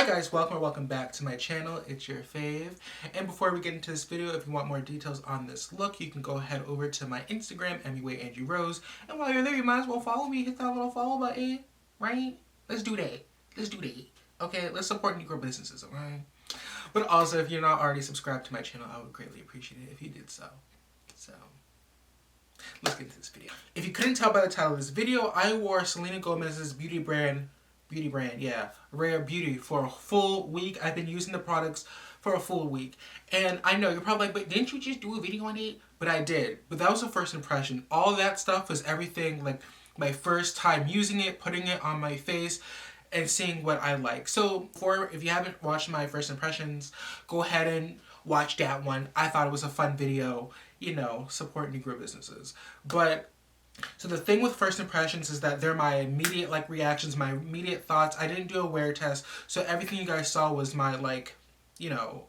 Hi guys, welcome or welcome back to my channel. It's your fave. And before we get into this video, if you want more details on this look, you can go ahead over to my Instagram, MUANGRose. And while you're there, you might as well follow me. Hit that little follow button, right? Let's do that. Let's do that. Okay, let's support Negro businesses, okay? But also, if you're not already subscribed to my channel, I would greatly appreciate it if you did so. Let's get into this video. If you couldn't tell by the title of this video, I wore Selena Gomez's beauty brand, yeah, Rare Beauty for a full week. I've been using the products for a full week. And I know, you're probably like, but didn't you just do a video on it? But I did. But that was the first impression. All that stuff was everything, like my first time using it, putting it on my face, and seeing what I like. So, if you haven't watched my first impressions, go ahead and watch that one. I thought it was a fun video, you know, support Negro businesses. But so the thing with first impressions is that they're my immediate reactions, my immediate thoughts. I didn't do a wear test, so everything you guys saw was my you know,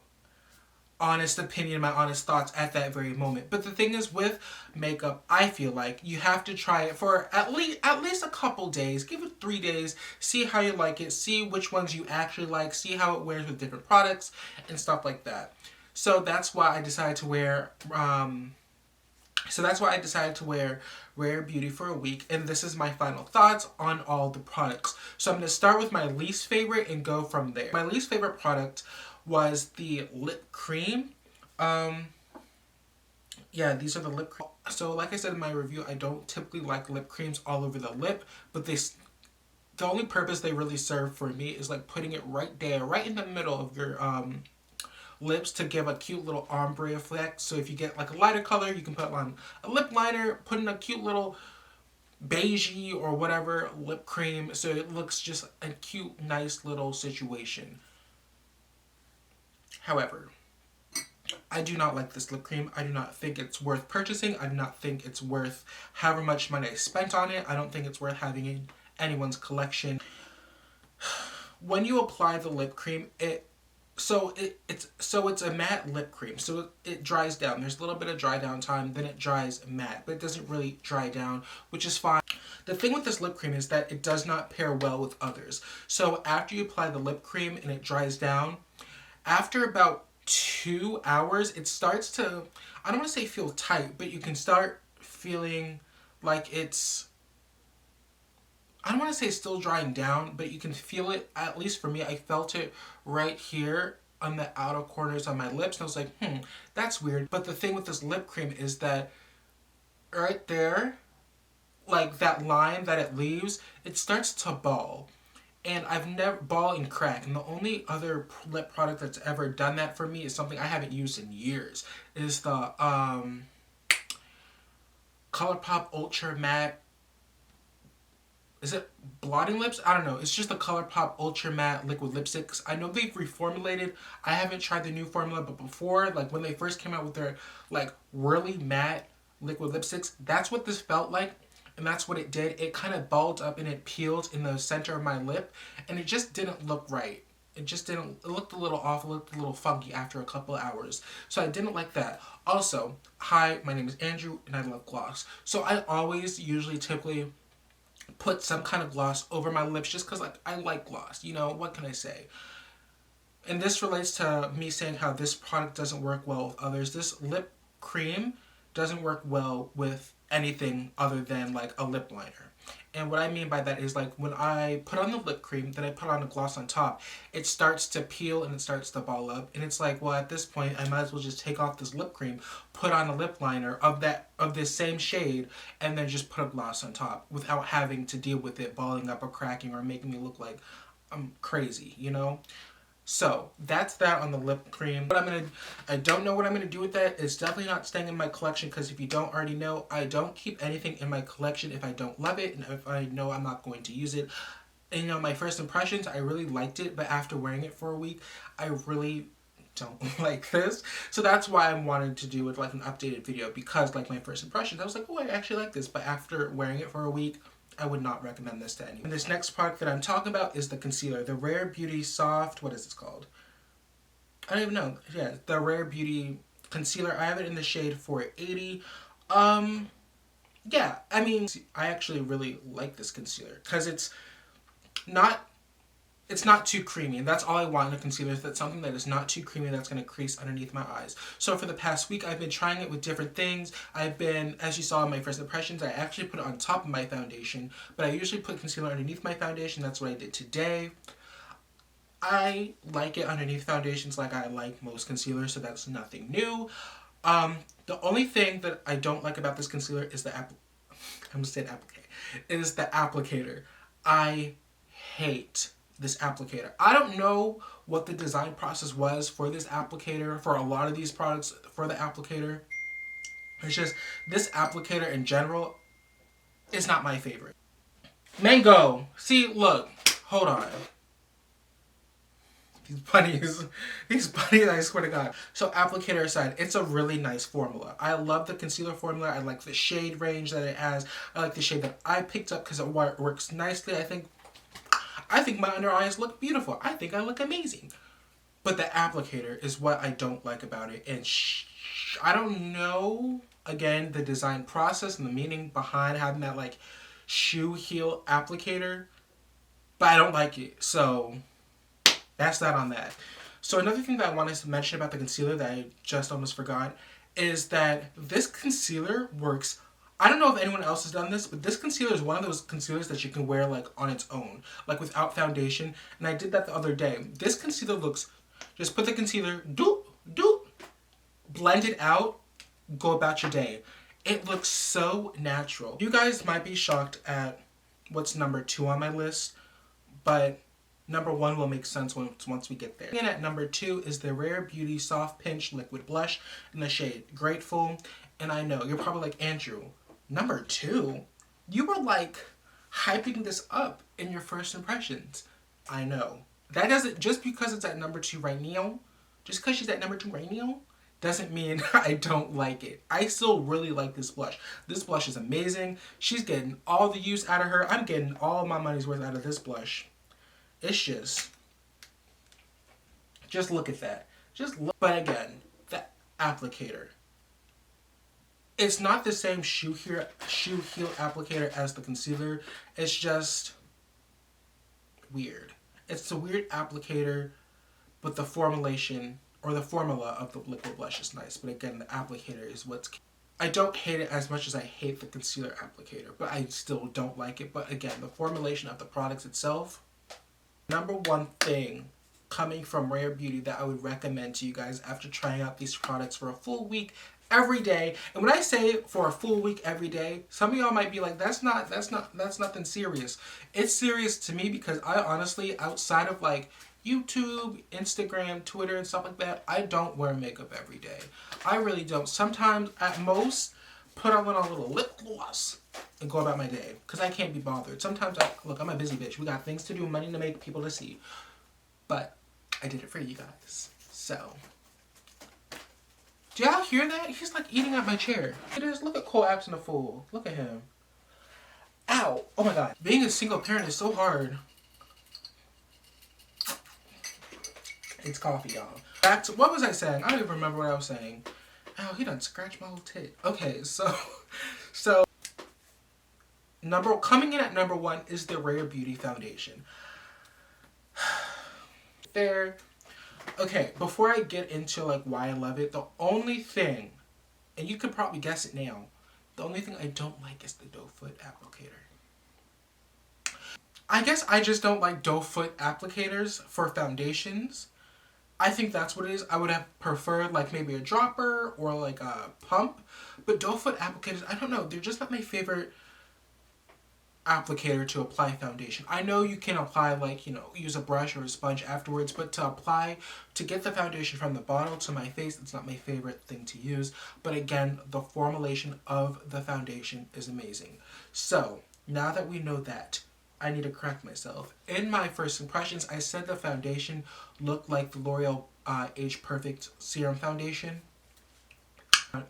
honest opinion, my honest thoughts at that very moment. But the thing is with makeup, I feel like you have to try it for at least a couple days. Give it 3 days, see how you like it, see which ones you actually like, see how it wears with different products and stuff like that. So that's why I decided to wear Rare Beauty for a week, and this is my final thoughts on all the products. So I'm going to start with my least favorite and go from there. My least favorite product was the lip cream. Yeah, these are the lip cream. So like I said in my review, I don't typically like lip creams all over the lip, but the only purpose they really serve for me is like putting it right there, right in the middle of your lips to give a cute little ombre effect. So if you get like a lighter color, you can put on a lip liner, put in a cute little beigey or whatever lip cream, so it looks just a cute, nice little situation. However, I do not like this lip cream. I do not think it's worth purchasing. I do not think it's worth however much money I spent on it. I don't think it's worth having in anyone's collection. When you apply the lip cream, it's a matte lip cream, so it dries down. There's a little bit of dry down time, then it dries matte, but it doesn't really dry down, which is fine. The thing with this lip cream is that it does not pair well with others. So after you apply the lip cream and it dries down, after about 2 hours, it starts to, I don't want to say feel tight, but you can start feeling like it's, I don't want to say it's still drying down, but you can feel it. At least for me, I felt it right here on the outer corners of my lips. And I was like, that's weird. But the thing with this lip cream is that right there, like that line that it leaves, it starts to ball. And I've never, ball and crack. And the only other lip product that's ever done that for me is something I haven't used in years. Is the ColourPop Ultra Matte, is it blotting lips? I don't know. It's just the ColourPop Ultra Matte Liquid Lipsticks. I know they've reformulated. I haven't tried the new formula, but before, like when they first came out with their like really matte liquid lipsticks, that's what this felt like. And that's what it did. It kind of balled up and it peeled in the center of my lip. And it just didn't look right. It just didn't, it looked a little off, it looked a little funky after a couple hours. So I didn't like that. Also, hi, my name is Andrew and I love gloss. So I always typically put some kind of gloss over my lips just because I like gloss. You know, what can I say? And this relates to me saying how this product doesn't work well with others. This lip cream doesn't work well with anything other than like a lip liner. And what I mean by that is like when I put on the lip cream, then I put on a gloss on top, it starts to peel and it starts to ball up. And it's like, well, at this point, I might as well just take off this lip cream, put on a lip liner of this same shade, and then just put a gloss on top without having to deal with it balling up or cracking or making me look like I'm crazy, you know? So that's that on the lip cream. I don't know what I'm gonna do with that. It's definitely not staying in my collection because if you don't already know, I don't keep anything in my collection if I don't love it and if I know I'm not going to use it. And you know, my first impressions, I really liked it, but after wearing it for a week, I really don't like this. So that's why I'm wanting to do with like an updated video, because like my first impressions, I was like, oh, I actually like this, but after wearing it for a week, I would not recommend this to anyone. And this next product that I'm talking about is the concealer. The Rare Beauty Soft, what is this called? I don't even know. Yeah, the Rare Beauty Concealer. I have it in the shade 480. Yeah, I mean, I actually really like this concealer because it's not it's not too creamy, and that's all I want in a concealer, is that something that is not too creamy that's going to crease underneath my eyes. So for the past week, I've been trying it with different things. I've been, as you saw in my first impressions, I actually put it on top of my foundation, but I usually put concealer underneath my foundation. That's what I did today. I like it underneath foundations like I like most concealers, so that's nothing new. The only thing that I don't like about this concealer is the applicator. I hate this applicator. I don't know what the design process was for this applicator, for a lot of these products for the applicator. It's just, this applicator in general is not my favorite. Mango! See, look, hold on. These bunnies, I swear to God. So applicator aside, it's a really nice formula. I love the concealer formula. I like the shade range that it has. I like the shade that I picked up because it works nicely. I think my under eyes look beautiful. I think I look amazing. But the applicator is what I don't like about it. And I don't know, again, the design process and the meaning behind having that like shoe heel applicator. But I don't like it. So that's that on that. So another thing that I wanted to mention about the concealer that I just almost forgot is that this concealer works. I don't know if anyone else has done this, but this concealer is one of those concealers that you can wear like on its own, like without foundation. And I did that the other day. This concealer looks, just put the concealer, blend it out, go about your day. It looks so natural. You guys might be shocked at what's number 2 on my list, but number 1 will make sense once we get there. And at number 2 is the Rare Beauty Soft Pinch Liquid Blush in the shade Grateful. And I know, you're probably like, Andrew, number 2? You were like hyping this up in your first impressions. I know. That doesn't, just because it's at number 2 right now, just because she's at number 2 right now, doesn't mean I don't like it. I still really like this blush. This blush is amazing. She's getting all the use out of her. I'm getting all my money's worth out of this blush. It's just look at that. Just look. But again, the applicator. It's not the same shoe heel applicator as the concealer. It's just weird. It's a weird applicator, but the formulation or the formula of the liquid blush is nice. But again, the applicator is what's... I don't hate it as much as I hate the concealer applicator, but I still don't like it. But again, the formulation of the products itself. Number 1 thing coming from Rare Beauty that I would recommend to you guys after trying out these products for a full week every day. And when I say for a full week every day, some of y'all might be like, that's nothing serious. It's serious to me because I honestly, outside of like YouTube, Instagram, Twitter, and stuff like that, I don't wear makeup every day. I really don't. Sometimes, at most, put on a little lip gloss and go about my day because I can't be bothered. Sometimes, look, I'm a busy bitch. We got things to do, money to make, people to see. But I did it for you guys. So, do y'all hear that? He's like eating at my chair. It is. Look at Cole acting a fool. Look at him. Ow. Oh my God. Being a single parent is so hard. It's coffee, y'all. Back to, what was I saying? I don't even remember what I was saying. Ow, he done scratched my whole tit. Okay, so coming in at number 1 is the Rare Beauty Foundation. There. Okay, before I get into like why I love it, the only thing, and you could probably guess it now, the only thing I don't like is the doe foot applicator. I guess I just don't like doe foot applicators for foundations. I think that's what it is. I would have preferred like maybe a dropper or like a pump. But doe foot applicators, I don't know. They're just not my favorite applicator to apply foundation. I know you can apply like, you know, use a brush or a sponge afterwards. But to get the foundation from the bottle to my face, it's not my favorite thing to use. But again, the formulation of the foundation is amazing. So, now that we know that, I need to correct myself. In my first impressions, I said the foundation looked like the L'Oreal Age Perfect Serum Foundation.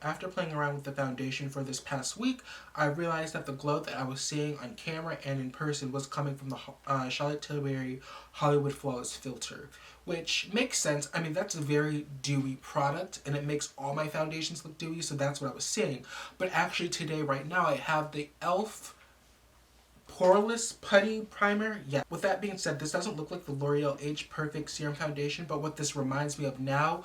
After playing around with the foundation for this past week, I realized that the glow that I was seeing on camera and in person was coming from the Charlotte Tilbury Hollywood Flawless Filter, which makes sense. I mean, that's a very dewy product, and it makes all my foundations look dewy, so that's what I was seeing. But actually today, right now, I have the e.l.f. Poreless Putty Primer. Yeah. With that being said, this doesn't look like the L'Oreal Age Perfect Serum Foundation, but what this reminds me of now,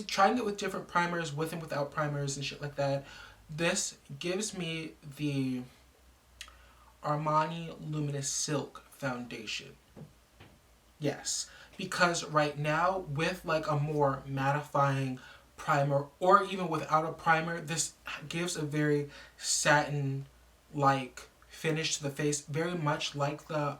trying it with different primers, with and without primers and shit like that, this gives me the Armani Luminous Silk Foundation. Yes. Because right now, with like a more mattifying primer, or even without a primer, this gives a very satin-like finish to the face, very much like the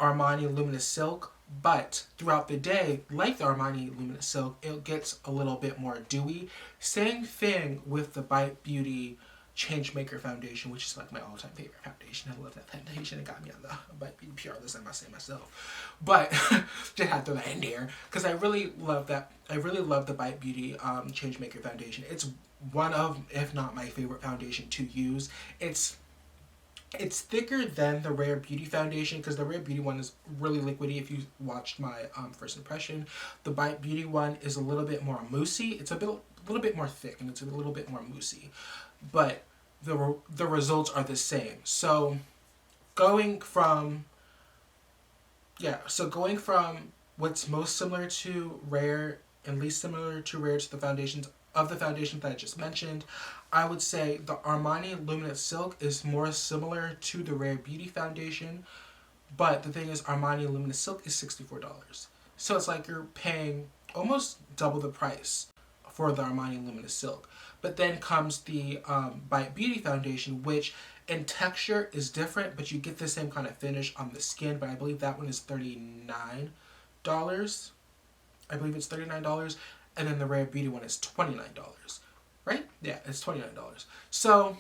Armani Luminous Silk, but throughout the day, like the Armani Luminous Silk, it gets a little bit more dewy. Same thing with the Bite Beauty Changemaker Foundation, which is like my all-time favorite foundation. I love that foundation. It got me on the Bite Beauty PR list, I must say myself. But just had to throw that in there because I really love that. I really love the Bite Beauty Changemaker Foundation. It's one of, if not my favorite foundation to use. It's thicker than the Rare Beauty foundation because the Rare Beauty one is really liquidy. If you watched my first impression, the Bite Beauty one is a little bit more moussey. It's a little bit more thick and it's a little bit more moussey, but the results are the same. So going from what's most similar to Rare and least similar to Rare to the foundations that I just mentioned, I would say the Armani Luminous Silk is more similar to the Rare Beauty foundation, but the thing is Armani Luminous Silk is $64. So it's like you're paying almost double the price for the Armani Luminous Silk. But then comes the Bite Beauty foundation, which in texture is different, but you get the same kind of finish on the skin, but I believe that one is $39. I believe it's $39. And then the Rare Beauty one is $29, right? Yeah, it's $29. So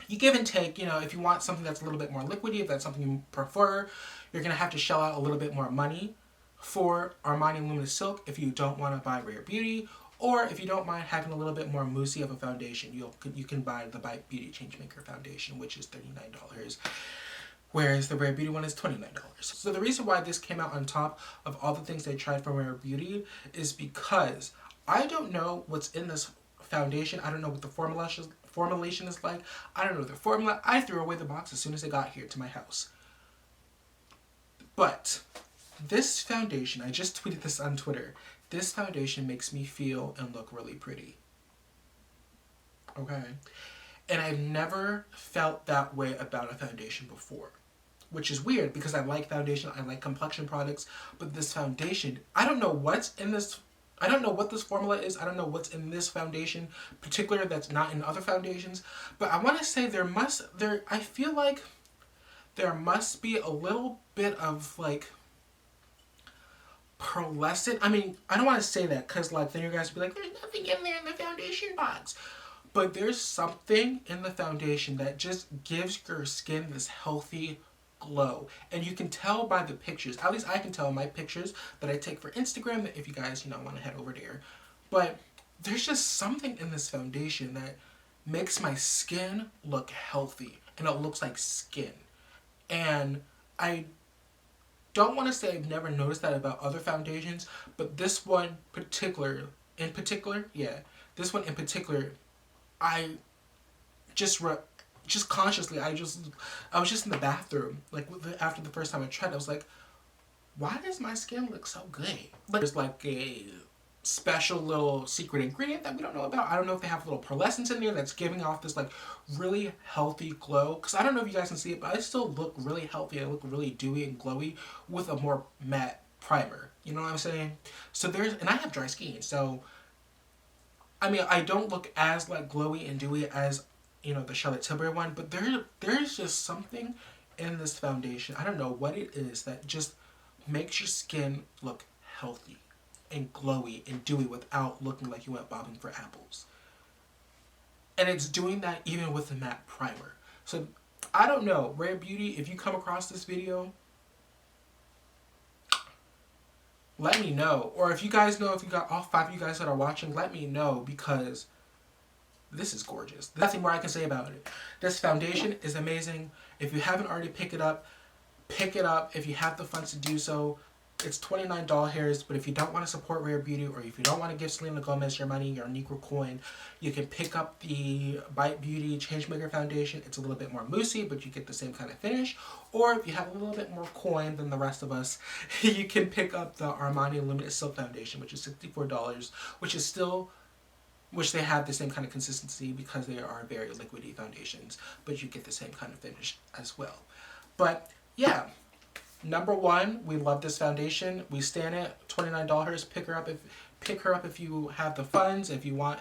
you give and take, if you want something that's a little bit more liquidy, if that's something you prefer, you're going to have to shell out a little bit more money for Armani Luminous Silk if you don't want to buy Rare Beauty, or if you don't mind having a little bit more moussey of a foundation, you can buy the Bite Beauty Changemaker Foundation, which is $39. Whereas the Rare Beauty one is $29. So the reason why this came out on top of all the things I tried from Rare Beauty is because I don't know what's in this foundation. I don't know what the formulation is like. I don't know the formula. I threw away the box as soon as it got here to my house. But this foundation, I just tweeted this on Twitter, this foundation makes me feel and look really pretty. Okay? And I've never felt that way about a foundation before. Which is weird because I like foundation, I like complexion products, but this foundation, I don't know what's in this, I don't know what this formula is, I don't know what's in this foundation, particular that's not in other foundations, but I want to say I feel like there must be a little bit of like pearlescent, I mean, I don't want to say that because like then you guys will be like, there's nothing in there in the foundation box. But there's something in the foundation that just gives your skin this healthy glow. And you can tell by the pictures, at least I can tell in my pictures that I take for Instagram, that if you guys, want to head over there. But there's just something in this foundation that makes my skin look healthy. And it looks like skin. And I don't want to say I've never noticed that about other foundations, but this one in particular, I just consciously, I was just in the bathroom, like after the first time I tried, I was like, why does my skin look so good? Like, there's like a special little secret ingredient that we don't know about. I don't know if they have little pearlescence in there that's giving off this like really healthy glow. Because I don't know if you guys can see it, but I still look really healthy. I look really dewy and glowy with a more matte primer. You know what I'm saying? So and I have dry skin, so I mean, I don't look as like glowy and dewy as, the Charlotte Tilbury one, but there's just something in this foundation, I don't know what it is, that just makes your skin look healthy and glowy and dewy without looking like you went bobbing for apples. And it's doing that even with the matte primer. So, I don't know, Rare Beauty, if you come across this video, let me know. Or if you guys know, if you got all 5 of you guys that are watching, let me know, because this is gorgeous. There's nothing more I can say about it. This foundation is amazing. If you haven't already picked it up. If you have the funds to do so. It's $29, but if you don't want to support Rare Beauty, or if you don't want to give Selena Gomez your money, your Negro coin, you can pick up the Bite Beauty Changemaker Foundation. It's a little bit more moussey, but you get the same kind of finish. Or if you have a little bit more coin than the rest of us, you can pick up the Armani Luminous Silk Foundation, which is $64, which they have the same kind of consistency because they are very liquidy foundations, but you get the same kind of finish as well. But yeah, number one, we love this foundation. We stand it. $29. Pick her up if you have the funds. If you want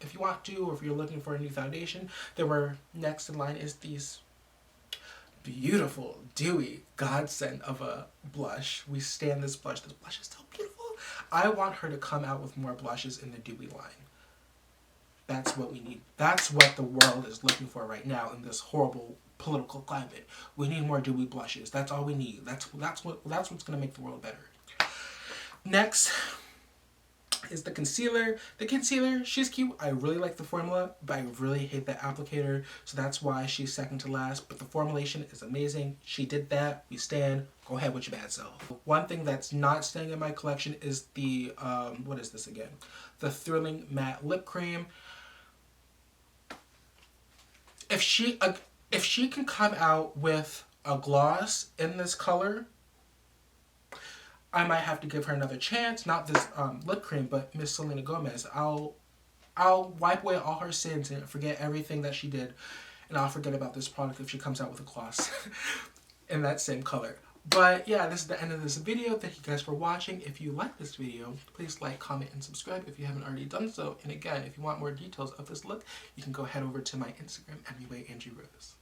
to, or if you're looking for a new foundation. Then we're next in line is these beautiful, dewy godsend of a blush. We stand this blush. This blush is so beautiful. I want her to come out with more blushes in the dewy line. That's what we need. That's what the world is looking for right now in this horrible political climate. We need more dewy blushes. That's all we need. That's what's gonna make the world better. Next is the concealer. The concealer, she's cute. I really like the formula, but I really hate the applicator, so that's why she's second to last. But the formulation is amazing. She did that. We stand. Go ahead with your bad self. One thing that's not staying in my collection is the what is this again? The Thrilling Matte Lip Cream. If she can come out with a gloss in this color, I might have to give her another chance. Not this lip cream, but Miss Selena Gomez. I'll wipe away all her sins and forget everything that she did, and I'll forget about this product if she comes out with a gloss in that same color. But yeah, this is the end of this video. Thank you guys for watching. If you like this video, please like, comment, and subscribe if you haven't already done so. And again, if you want more details of this look, you can go head over to my Instagram, @MUANGRose.